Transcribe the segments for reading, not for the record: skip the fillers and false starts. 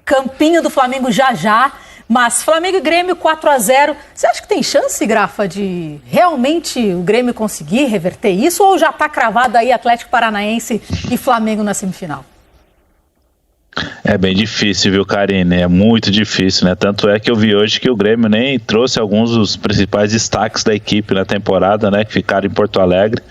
campinho do Flamengo já. Mas Flamengo e Grêmio 4-0. Você acha que tem chance, Grafa, de realmente o Grêmio conseguir reverter isso? Ou já está cravado aí Atlético Paranaense e Flamengo na semifinal? É bem difícil, viu, Karine? É muito difícil, né? Tanto é que eu vi hoje que o Grêmio nem trouxe alguns dos principais destaques da equipe na temporada, né? Que ficaram em Porto Alegre.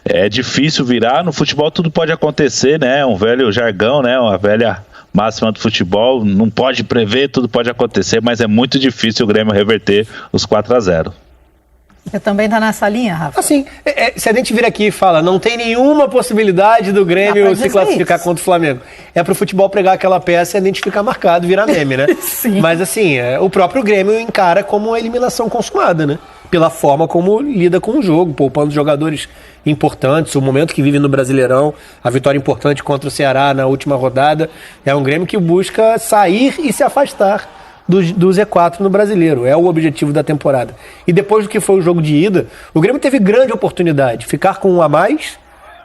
É difícil virar. No futebol tudo pode acontecer, né? Um velho jargão, né? Uma velha máxima do futebol. Não pode prever, tudo pode acontecer, mas é muito difícil o Grêmio reverter os 4-0. Você também está nessa linha, Rafa? Assim, se a gente vir aqui e fala, não tem nenhuma possibilidade do Grêmio se classificar contra o Flamengo. É pro futebol pregar aquela peça e a gente ficar marcado, virar meme, né? Sim. Mas assim, o próprio Grêmio encara como uma eliminação consumada, né? Pela forma como lida com o jogo, poupando jogadores importantes, o momento que vive no Brasileirão, a vitória importante contra o Ceará na última rodada. É um Grêmio que busca sair e se afastar do Z4 no Brasileiro. É o objetivo da temporada. E depois do que foi o jogo de ida, o Grêmio teve grande oportunidade de ficar com um a mais,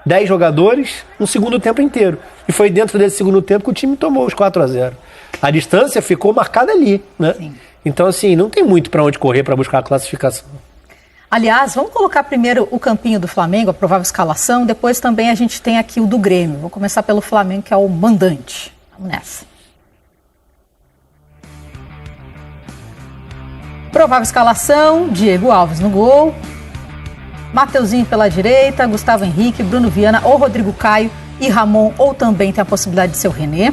10 jogadores, no segundo tempo inteiro. E foi dentro desse segundo tempo que o time tomou os 4-0. A distância ficou marcada ali, né? Sim. Então, assim, não tem muito para onde correr para buscar a classificação. Aliás, vamos colocar primeiro o campinho do Flamengo, a provável escalação, depois também a gente tem aqui o do Grêmio. Vamos começar pelo Flamengo, que é o mandante. Vamos nessa. Provável escalação: Diego Alves no gol, Mateuzinho pela direita, Gustavo Henrique, Bruno Viana ou Rodrigo Caio e Ramon, ou também tem a possibilidade de ser o René.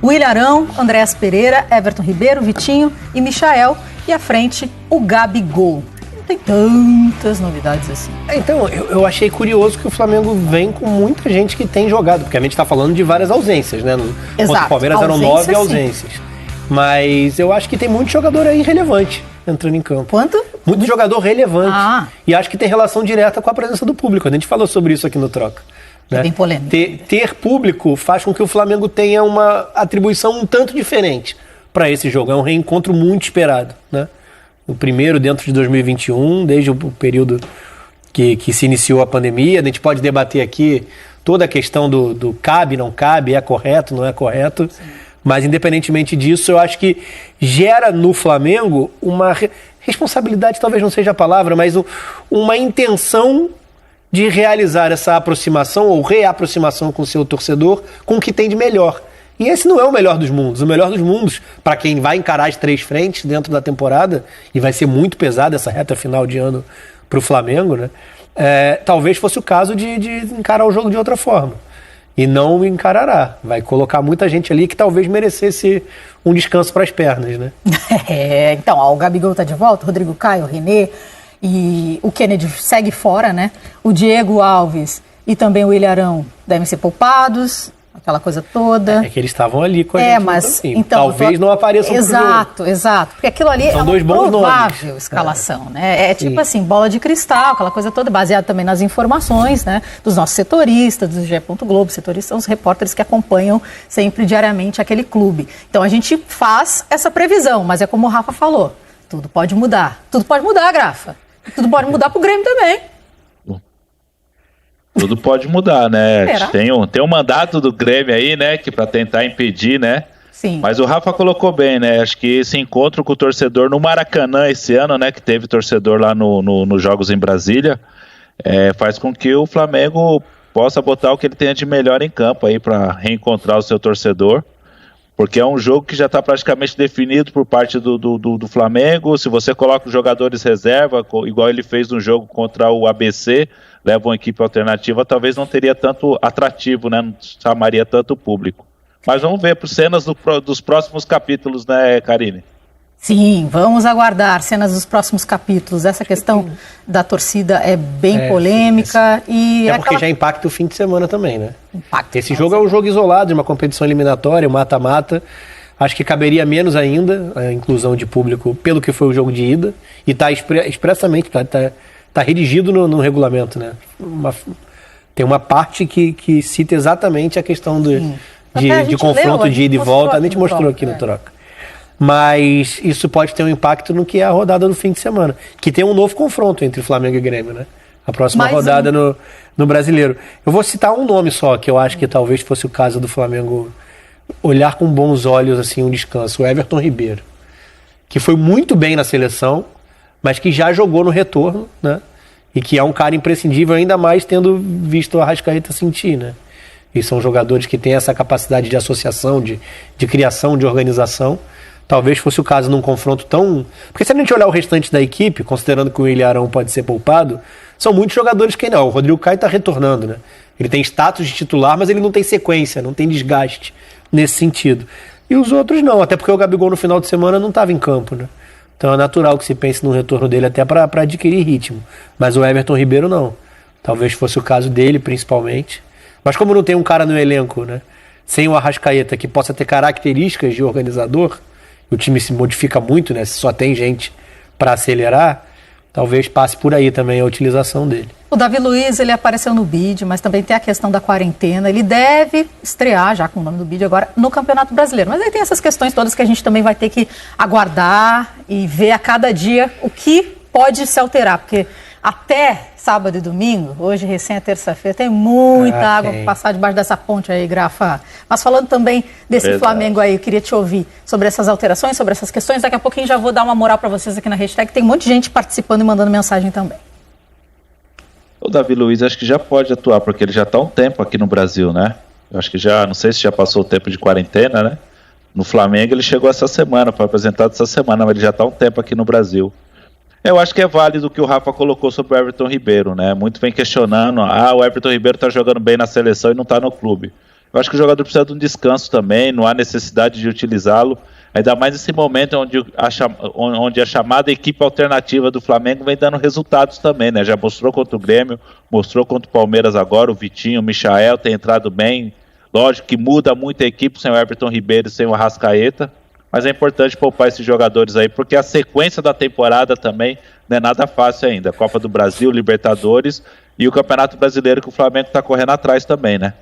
William Arão, Andréas Pereira, Everton Ribeiro, Vitinho e Michael. E à frente, o Gabigol. Não tem tantas novidades assim. Então, eu achei curioso que o Flamengo vem com muita gente que tem jogado, porque a gente está falando de várias ausências, né? Exato. Contra o Palmeiras eram 9 ausências. Mas eu acho que tem muito jogador aí relevante entrando em campo. Quanto? Muito jogador relevante. E acho que tem relação direta com a presença do público. A gente falou sobre isso aqui no Troca. É bem polêmico. Ter público faz com que o Flamengo tenha uma atribuição um tanto diferente para esse jogo. É um reencontro muito esperado, né? O primeiro dentro de 2021, desde o período que se iniciou a pandemia. A gente pode debater aqui toda a questão do cabe, não cabe, é correto, não é correto. Sim. Mas, independentemente disso, eu acho que gera no Flamengo uma responsabilidade, talvez não seja a palavra, mas uma intenção de realizar essa aproximação ou reaproximação com o seu torcedor com o que tem de melhor. E esse não é o melhor dos mundos. O melhor dos mundos, para quem vai encarar as 3 frentes dentro da temporada, e vai ser muito pesada essa reta final de ano para o Flamengo, né? Talvez fosse o caso de encarar o jogo de outra forma. E não encarará. Vai colocar muita gente ali que talvez merecesse um descanso para as pernas, né? Então, o Gabigol tá de volta, o Rodrigo Caio, o René, e o Kennedy segue fora, né? O Diego Alves e também o William Arão devem ser poupados, aquela coisa toda. É que eles estavam ali com a gente. Mas então, talvez não apareçam pro jogo. Exato. Porque aquilo ali são é uma provável nomes. Escalação, né? É tipo assim, bola de cristal, aquela coisa toda, baseada também nas informações, né? Dos nossos setoristas, do GE. Globo, setoristas são os repórteres que acompanham sempre diariamente aquele clube. Então a gente faz essa previsão, mas é como o Rafa falou, tudo pode mudar. Tudo pode mudar, Grafa. Tudo pode mudar pro Grêmio também. Tudo pode mudar, né? Tem um mandato do Grêmio aí, né? Que para tentar impedir, né? Sim. Mas o Rafa colocou bem, né? Acho que esse encontro com o torcedor no Maracanã esse ano, né? Que teve torcedor lá nos Jogos em Brasília, faz com que o Flamengo possa botar o que ele tenha de melhor em campo aí para reencontrar o seu torcedor. Porque é um jogo que já está praticamente definido por parte do Flamengo. Se você coloca os jogadores reserva, igual ele fez no jogo contra o ABC, leva uma equipe alternativa, talvez não teria tanto atrativo, né? Não chamaria tanto público. Mas vamos ver por cenas dos próximos capítulos, né, Karine? Sim, vamos aguardar cenas dos próximos capítulos. Essa questão da torcida é bem polêmica. E porque já impacta o fim de semana também, né? Esse jogo é um jogo isolado, de uma competição eliminatória, mata-mata. Acho que caberia menos ainda a inclusão de público pelo que foi o jogo de ida. E está expressamente, está redigido no regulamento, né? Tem uma parte que cita exatamente a questão de confronto de ida e volta. A gente mostrou aqui no Troca. Mas isso pode ter um impacto no que é a rodada do fim de semana, que tem um novo confronto entre Flamengo e Grêmio, né? A próxima rodada no Brasileiro. Eu vou citar um nome só, que eu acho que talvez fosse o caso do Flamengo olhar com bons olhos assim um descanso. O Everton Ribeiro, que foi muito bem na seleção, mas que já jogou no retorno, né? E que é um cara imprescindível, ainda mais tendo visto o Arrascaeta sentir, né? E são jogadores que têm essa capacidade de associação, de criação, de organização. Talvez fosse o caso num confronto tão... Porque se a gente olhar o restante da equipe, considerando que o Willian Arão pode ser poupado, são muitos jogadores que não. O Rodrigo Caio está retornando, né? Ele tem status de titular, mas ele não tem sequência, não tem desgaste nesse sentido. E os outros não, até porque o Gabigol no final de semana não estava em campo, né? Então é natural que se pense no retorno dele até para adquirir ritmo. Mas o Everton Ribeiro não. Talvez fosse o caso dele, principalmente. Mas como não tem um cara no elenco, né, sem o Arrascaeta que possa ter características de organizador, o time se modifica muito, né, se só tem gente para acelerar, talvez passe por aí também a utilização dele. O Davi Luiz, ele apareceu no bid, mas também tem a questão da quarentena. Ele deve estrear, já com o nome do bid agora, no Campeonato Brasileiro. Mas aí tem essas questões todas que a gente também vai ter que aguardar e ver a cada dia o que pode se alterar, porque até sábado e domingo, hoje recém é terça-feira, tem muita água para passar debaixo dessa ponte aí, Grafa. Mas falando também desse Flamengo aí, eu queria te ouvir sobre essas alterações, sobre essas questões. Daqui a pouquinho já vou dar uma moral para vocês aqui na hashtag. Tem um monte de gente participando e mandando mensagem também. O Davi Luiz acho que já pode atuar, porque ele já está há um tempo aqui no Brasil, né? Eu acho que já, não sei se já passou o tempo de quarentena, né? No Flamengo ele chegou essa semana, foi apresentado essa semana, mas ele já está há um tempo aqui no Brasil. Eu acho que é válido o que o Rafa colocou sobre o Everton Ribeiro, né? Muito vem questionando, o Everton Ribeiro tá jogando bem na seleção e não tá no clube. Eu acho que o jogador precisa de um descanso também, não há necessidade de utilizá-lo, ainda mais nesse momento onde a chamada equipe alternativa do Flamengo vem dando resultados também, né? Já mostrou contra o Grêmio, mostrou contra o Palmeiras agora, o Vitinho, o Michael tem entrado bem. Lógico que muda muito a equipe sem o Everton Ribeiro e sem o Arrascaeta, mas é importante poupar esses jogadores aí, porque a sequência da temporada também não é nada fácil ainda. Copa do Brasil, Libertadores e o Campeonato Brasileiro que o Flamengo está correndo atrás também, né?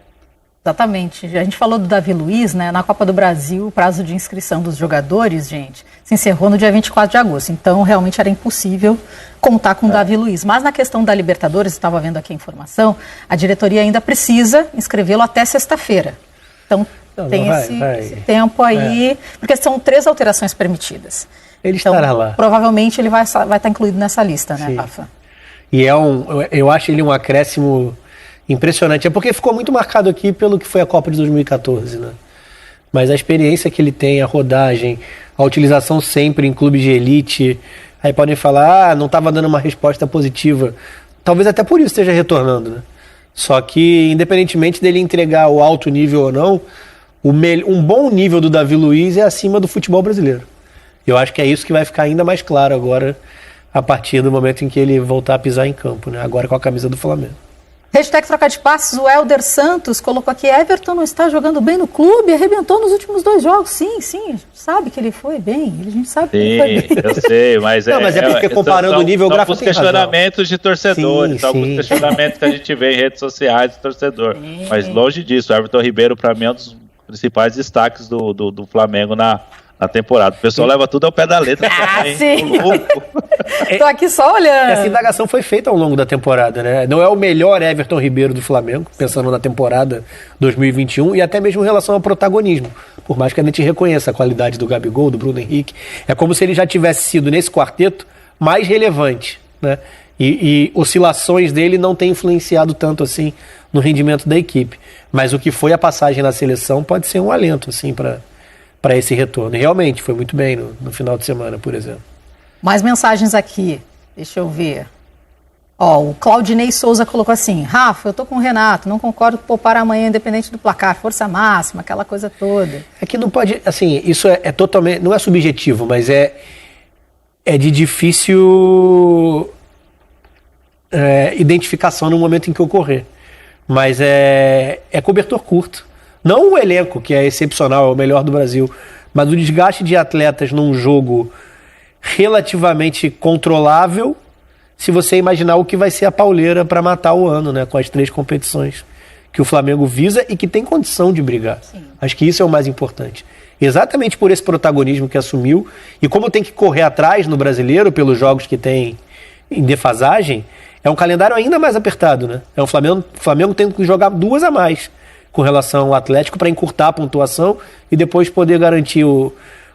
Exatamente. A gente falou do Davi Luiz, né? Na Copa do Brasil, o prazo de inscrição dos jogadores, gente, se encerrou no dia 24 de agosto. Então, realmente era impossível contar com o Davi Luiz. Mas na questão da Libertadores, estava vendo aqui a informação, a diretoria ainda precisa inscrevê-lo até sexta-feira. Então, tem esse tempo aí, porque são 3 alterações permitidas. Ele estará lá. Provavelmente ele vai estar incluído nessa lista, né, Rafa? E eu acho ele um acréscimo impressionante. É porque ficou muito marcado aqui pelo que foi a Copa de 2014, né? Mas a experiência que ele tem, a rodagem, a utilização sempre em clubes de elite, aí podem falar, não estava dando uma resposta positiva. Talvez até por isso esteja retornando, né? Só que, independentemente dele entregar o alto nível ou não, um bom nível do Davi Luiz é acima do futebol brasileiro. Eu acho que é isso que vai ficar ainda mais claro agora, a partir do momento em que ele voltar a pisar em campo, né? Agora com a camisa do Flamengo. Hashtag troca de passes, o Helder Santos colocou aqui, Everton não está jogando bem no clube, arrebentou nos últimos 2 jogos. Sim, a gente sabe que ele foi bem, a gente sabe que ele foi bem. Eu sei, mas mas é porque comparando o nível gráfico tem questionamentos de torcedores, alguns questionamentos que a gente vê em redes sociais de torcedor. Mas longe disso, o Everton Ribeiro para mim é um dos principais destaques do Flamengo na temporada. O pessoal leva tudo ao pé da letra. Sim. Tô aqui só olhando. Essa indagação foi feita ao longo da temporada, né? Não é o melhor Everton Ribeiro do Flamengo, pensando na temporada 2021, e até mesmo em relação ao protagonismo. Por mais que a gente reconheça a qualidade do Gabigol, do Bruno Henrique, é como se ele já tivesse sido, nesse quarteto, mais relevante, né? E oscilações dele não têm influenciado tanto assim no rendimento da equipe. Mas o que foi a passagem na seleção pode ser um alento, assim, para esse retorno. E realmente, foi muito bem no final de semana, por exemplo. Mais mensagens aqui, deixa eu ver. O Claudinei Souza colocou assim, Rafa, eu tô com o Renato, não concordo com poupar amanhã independente do placar, força máxima, aquela coisa toda. É que não pode, assim, isso é totalmente, não é subjetivo, mas é de difícil identificação no momento em que ocorrer. Mas é cobertor curto. Não o elenco, que é excepcional, é o melhor do Brasil, mas o desgaste de atletas num jogo relativamente controlável, se você imaginar o que vai ser a pauleira para matar o ano, né, com as 3 competições que o Flamengo visa e que tem condição de brigar. Sim. Acho que isso é o mais importante. Exatamente por esse protagonismo que assumiu, e como tem que correr atrás no Brasileiro, pelos jogos que tem em defasagem, é um calendário ainda mais apertado, né? O Flamengo tem que jogar 2 a mais. com relação ao Atlético para encurtar a pontuação e depois poder garantir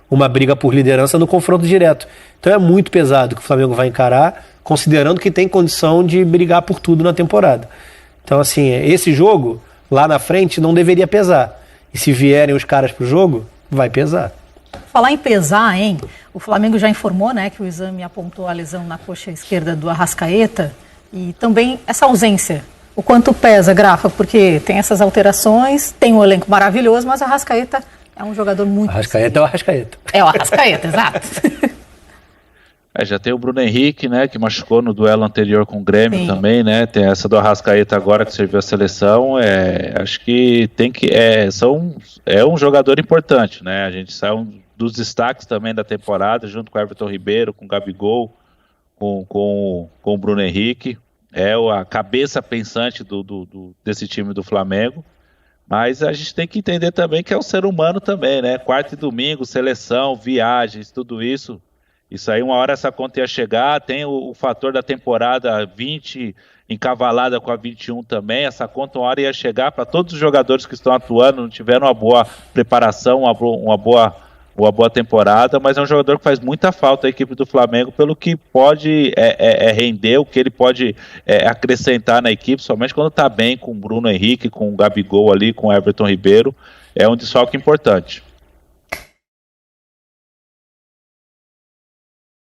uma briga por liderança no confronto direto. Então é muito pesado que o Flamengo vai encarar, considerando que tem condição de brigar por tudo na temporada. Então, assim, esse jogo, lá na frente, não deveria pesar. E se vierem os caras pro jogo, vai pesar. Falar em pesar, hein? O Flamengo já informou, né, que o exame apontou a lesão na coxa esquerda do Arrascaeta e também essa ausência. O quanto pesa, Grafa? Porque tem essas alterações, tem um elenco maravilhoso, mas o Arrascaeta é um jogador muito... Arrascaeta é o Arrascaeta. É o Arrascaeta, exato. Já tem o Bruno Henrique, né, que machucou no duelo anterior com o Grêmio. Sim. Também, né, tem essa do Arrascaeta agora que serviu a seleção. Acho que tem que é um jogador importante, né? A gente sai dos destaques também da temporada, junto com o Everton Ribeiro, com o Gabigol, com o Bruno Henrique. É a cabeça pensante desse time do Flamengo. Mas a gente tem que entender também que é um ser humano também, né? Quarta e domingo, seleção, viagens, tudo isso. Isso aí, uma hora essa conta ia chegar. Tem o fator da temporada 20 encavalada com a 21 também. Essa conta uma hora ia chegar para todos os jogadores que estão atuando, não tiveram uma boa preparação, uma boa temporada, mas é um jogador que faz muita falta à equipe do Flamengo pelo que pode render, o que ele pode acrescentar na equipe, somente quando está bem com o Bruno Henrique, com o Gabigol ali, com o Everton Ribeiro. É um desfalque importante.